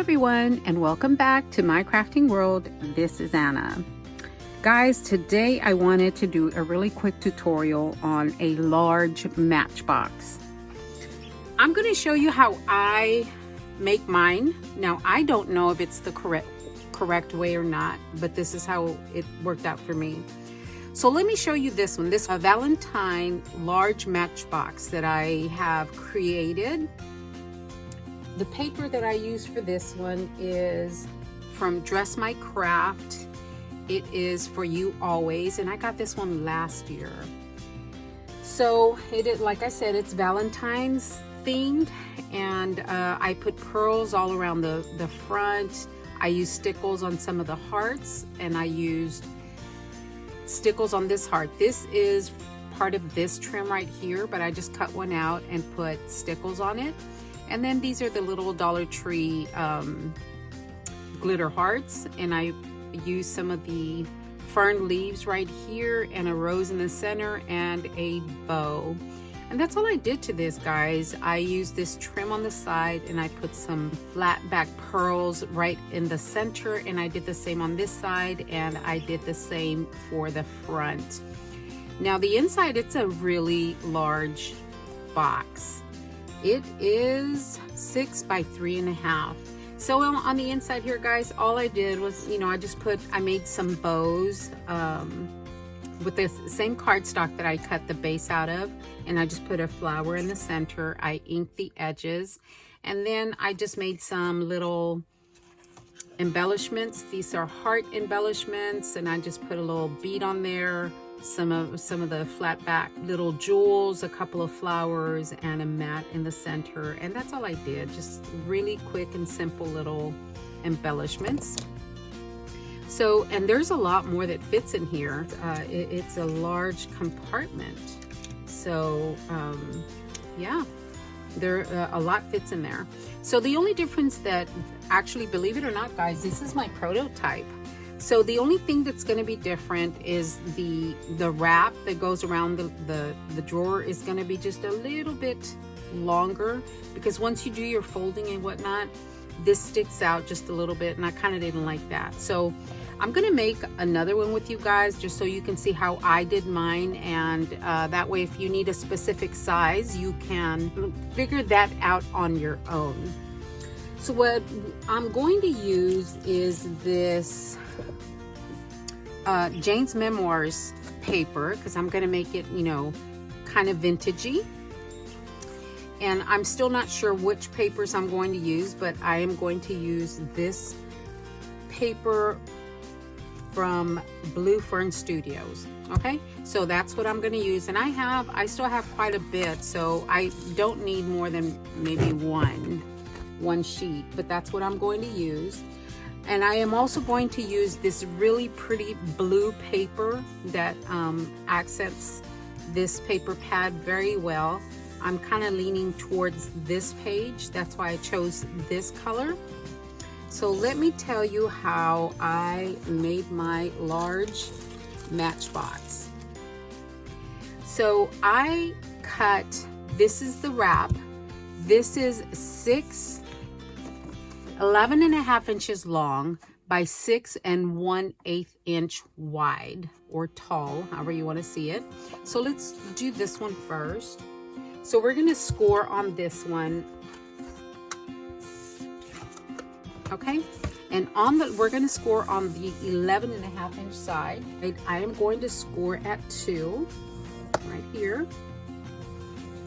everyone, and welcome back to my crafting world. This is Anna. Guys, today I wanted to do a really quick tutorial on a large matchbox. I'm going to show you how I make mine. Now, I don't know if it's the correct way or not, but this is how it worked out for me. So let me show you this one. This is a Valentine large matchbox that I have created. The paper that I use for this one is from Dress My Craft. It is For You Always, and I got this one last year. So like I said, it's Valentine's themed, and I put pearls all around the front. I used stickles on some of the hearts, and I used stickles on this heart. This is part of this trim right here, but I just cut one out and put stickles on it. And then these are the little Dollar Tree glitter hearts, and I use some of the fern leaves right here and a rose in the center and a bow. And that's all I did to this, guys. I used this trim on the side, and I put some flat back pearls right in the center, and I did the same on this side, and I did the same for the front. Now the inside, it's a really large box. It is 6 by 3.5. So on the inside here, guys, all I did was, I made some bows with the same cardstock that I cut the base out of, and I just put a flower in the center. I inked the edges, and then I just made some little embellishments. These are heart embellishments, and I just put a little bead on there, some of the flat back little jewels, a couple of flowers, and a mat in the center. And that's all I did, just really quick and simple little embellishments. So, and there's a lot more that fits in here. It's a large compartment. So yeah, a lot fits in there. So the only difference that, actually, believe it or not, guys, this is my prototype. So the only thing that's going to be different is the wrap that goes around the drawer is going to be just a little bit longer, because once you do your folding and whatnot, this sticks out just a little bit, and I kind of didn't like that. So I'm going to make another one with you guys, just so you can see how I did mine, and that way if you need a specific size, you can figure that out on your own. So what I'm going to use is this Jane's Memoirs paper, because I'm going to make it, kind of vintagey. And I'm still not sure which papers I'm going to use, but I am going to use this paper from Blue Fern Studios. Okay, so that's what I'm going to use, and I still have quite a bit, so I don't need more than maybe one sheet, but that's what I'm going to use. And I am also going to use this really pretty blue paper that accents this paper pad very well. I'm kind of leaning towards this page. That's why I chose this color. So let me tell you how I made my large matchbox. So I cut, this is the wrap. This is 11.5 inches long by 6 1/8 inch wide, or tall, however you want to see it. So let's do this one first. So we're going to score on this one. Okay, and we're going to score on the 11.5 inch side. I am going to score at 2 right here,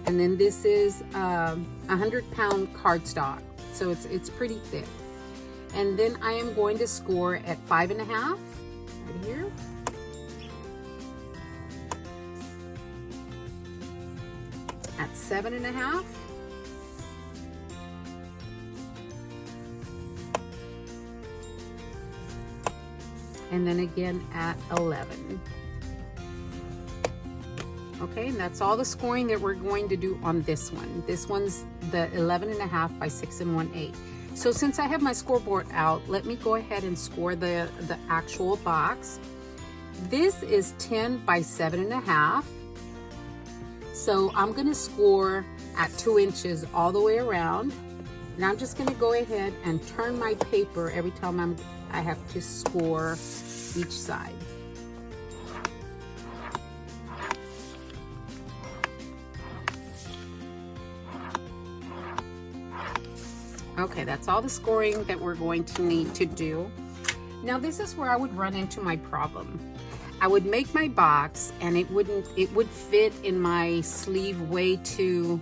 and then this is 100-pound cardstock, so it's pretty thick. And then I am going to score at 5.5 right here, at 7.5, and then again at 11. Okay, and that's all the scoring that we're going to do on this one. This one's the 11.5 by 6 1/8. So since I have my scoreboard out, let me go ahead and score the actual box. This is 10 by 7.5. So I'm going to score at 2 inches all the way around. And I'm just going to go ahead and turn my paper every time I have to score each side. Okay, that's all the scoring that we're going to need to do. Now this is where I would run into my problem. I would make my box and it would fit in my sleeve way too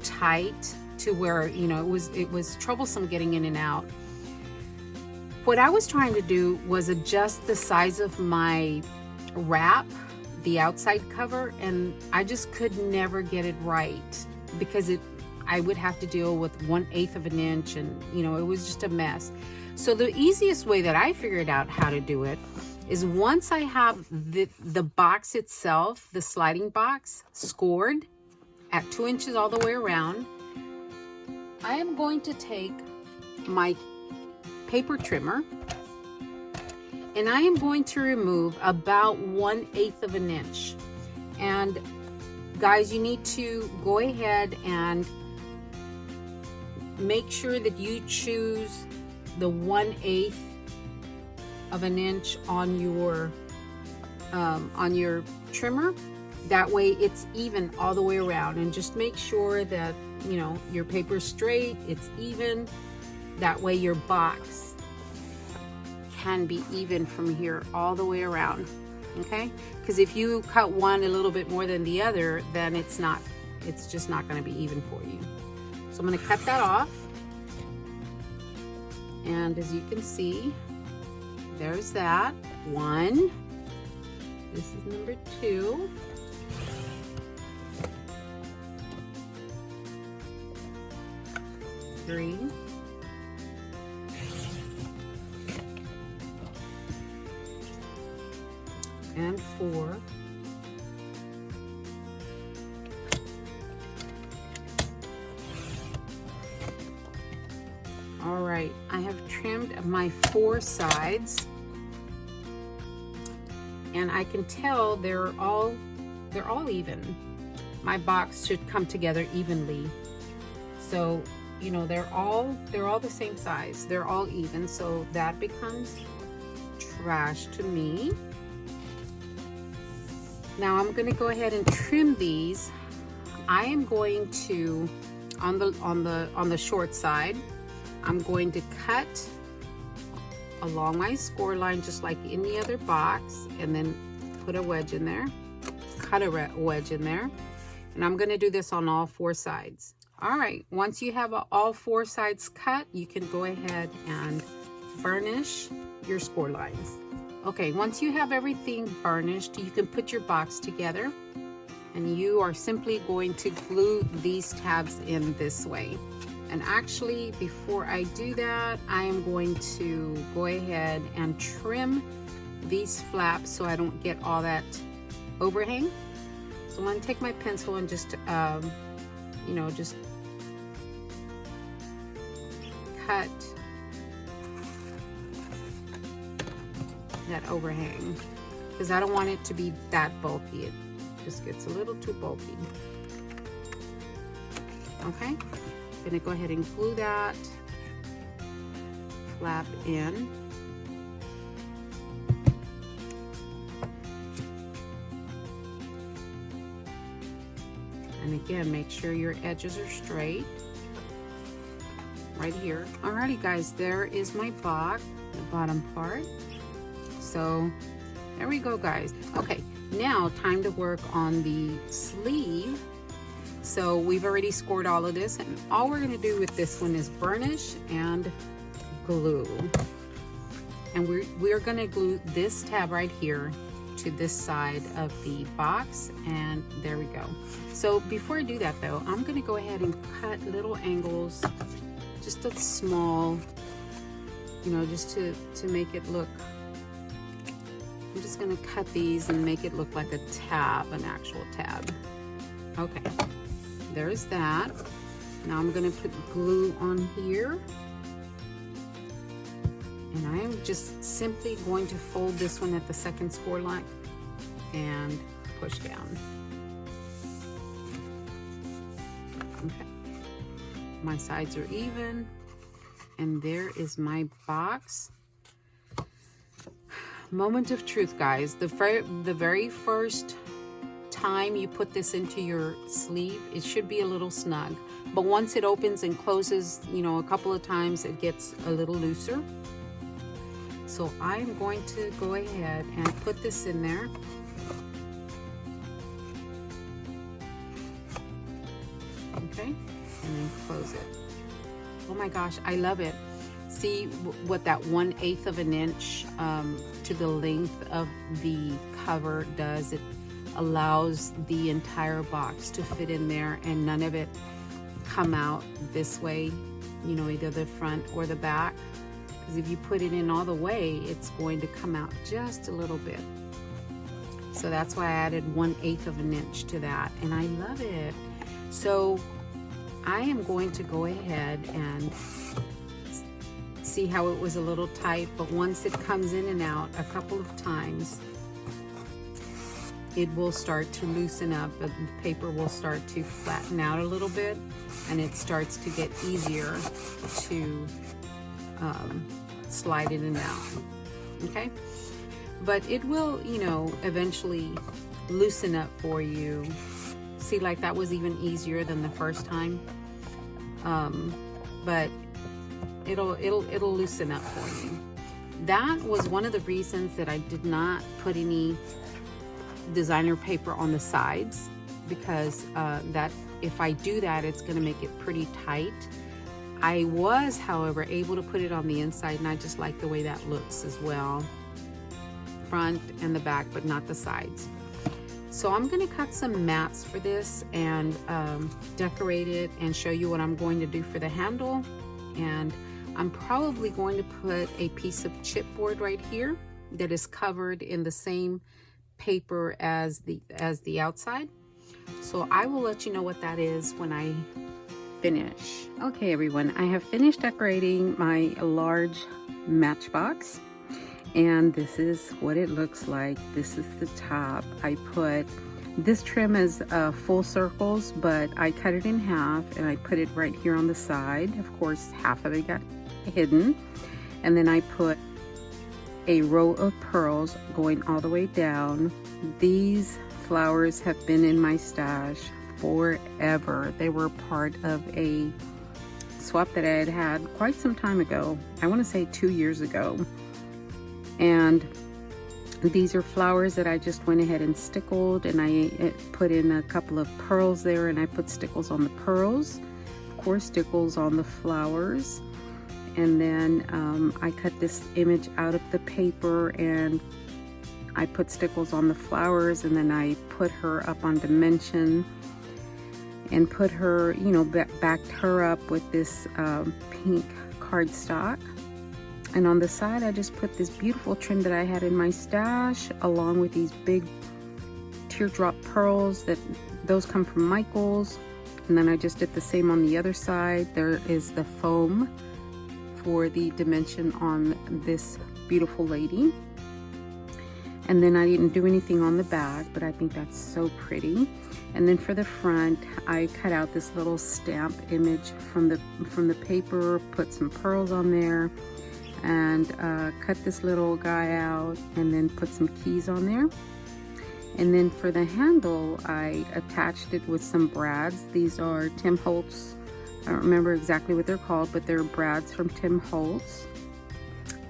tight to where, you know, it was troublesome getting in and out. What I was trying to do was adjust the size of my wrap, the outside cover, and I just could never get it right because I would have to deal with 1/8 of an inch, and you know, it was just a mess. So the easiest way that I figured out how to do it is once I have the box itself, the sliding box, scored at 2 inches all the way around, I am going to take my paper trimmer and I am going to remove about 1/8 of an inch. And guys, you need to go ahead and make sure that you choose the 1/8 of an inch on your trimmer. That way it's even all the way around, and just make sure that, you know, your paper's straight, it's even. That way your box can be even from here all the way around, okay? Because if you cut one a little bit more than the other, then it's just not going to be even for you. So I'm going to cut that off, and as you can see, there's that one. This is number 2. Three. And 4. All right, I have trimmed my 4 sides, and I can tell they're all even. My box should come together evenly. So, you know, they're all the same size. They're all even, so that becomes trash to me. Now I'm going to go ahead and trim these. I am going to, on the short side, I'm going to cut along my score line just like any other box, and then put a wedge in there, cut a wedge in there, and I'm going to do this on all 4 sides. All right, once you have all 4 sides cut, you can go ahead and burnish your score lines. Okay, once you have everything burnished, you can put your box together, and you are simply going to glue these tabs in this way. And actually, before I do that, I am going to go ahead and trim these flaps so I don't get all that overhang. So I'm going to take my pencil and just, you know, just cut that overhang, because I don't want it to be that bulky. It just gets a little too bulky. Okay, I'm gonna go ahead and glue that flap in. And again, make sure your edges are straight right here. Alrighty guys, there is my box, the bottom part. So there we go guys. Okay, now time to work on the sleeve. So we've already scored all of this, and all we're gonna do with this one is burnish and glue. And we're gonna glue this tab right here to this side of the box, and there we go. So before I do that though, I'm gonna go ahead and cut little angles, just a small, you know, just to make it look. I'm just gonna cut these and make it look like a tab, an actual tab. Okay, there's that. Now I'm gonna put glue on here. And I am just simply going to fold this one at the second score line and push down. Okay, My sides are even. And there is my box. Moment of truth, guys. The very first time you put this into your sleeve, it should be a little snug. But once it opens and closes, you know, a couple of times, it gets a little looser. So I'm going to go ahead and put this in there. Okay, and then close it. Oh my gosh, I love it. See what that 1/8 of an inch to the length of the cover does. It allows the entire box to fit in there and none of it come out this way, you know, either the front or the back. Because if you put it in all the way, it's going to come out just a little bit. So that's why I added 1/8 of an inch to that, and I love it. So I am going to go ahead and see how it was a little tight, but once it comes in and out a couple of times, it will start to loosen up. The paper will start to flatten out a little bit, and it starts to get easier to slide in and out. Okay, but it will, you know, eventually loosen up for you. See, like that was even easier than the first time, but it'll loosen up for you. That was one of the reasons that I did not put any designer paper on the sides, because that if I do that, it's going to make it pretty tight. I was, however, able to put it on the inside, and I just like the way that looks as well, front and the back, but not the sides. So I'm going to cut some mats for this and decorate it and show you what I'm going to do for the handle. And I'm probably going to put a piece of chipboard right here that is covered in the same paper as the outside. So I will let you know what that is when I finish. Okay everyone, I have finished decorating my large matchbox, and this is what it looks like. This is the top. I put this trim as full circles, but I cut it in half and I put it right here on the side. Of course, half of it got hidden, and then I put a row of pearls going all the way down. These flowers have been in my stash forever. They were part of a swap that I had quite some time ago. I want to say 2 years ago. And these are flowers that I just went ahead and stickled, and I put in a couple of pearls there, and I put stickles on the pearls, of course stickles on the flowers. And then I cut this image out of the paper and I put stickles on the flowers, and then I put her up on dimension and put her, you know, backed her up with this pink cardstock. And on the side, I just put this beautiful trim that I had in my stash, along with these big teardrop pearls. Those come from Michael's. And then I just did the same on the other side. There is the foam for the dimension on this beautiful lady. And then I didn't do anything on the back, but I think that's so pretty. And then for the front, I cut out this little stamp image from the paper, put some pearls on there, and cut this little guy out, and then put some keys on there. And then for the handle, I attached it with some brads. These are Tim Holtz. I don't remember exactly what they're called, but they're brads from Tim Holtz.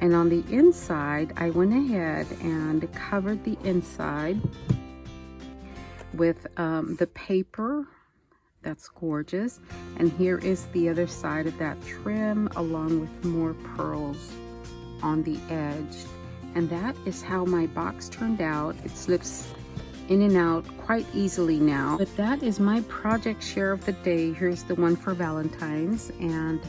And on the inside, I went ahead and covered the inside with the paper. That's gorgeous. And here is the other side of that trim, along with more pearls on the edge. And that is how my box turned out. It slips in and out quite easily now. But that is my project share of the day. Here's the one for Valentine's. And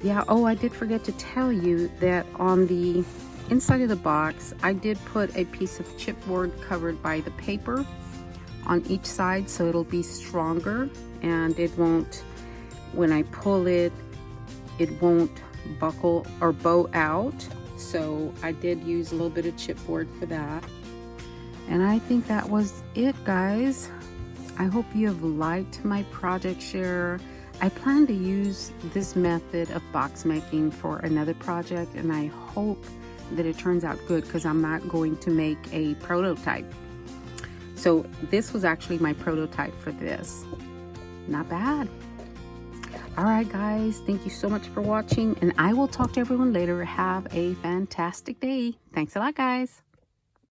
yeah, oh, I did forget to tell you that on the inside of the box, I did put a piece of chipboard covered by the paper on each side, so it'll be stronger and it won't, when I pull it, it won't buckle or bow out. So I did use a little bit of chipboard for that. And I think that was it, guys. I hope you have liked my project share. I plan to use this method of box making for another project, and I hope that it turns out good because I'm not going to make a prototype. So this was actually my prototype for this. Not bad. All right, guys, thank you so much for watching, and I will talk to everyone later. Have a fantastic day. Thanks a lot, guys.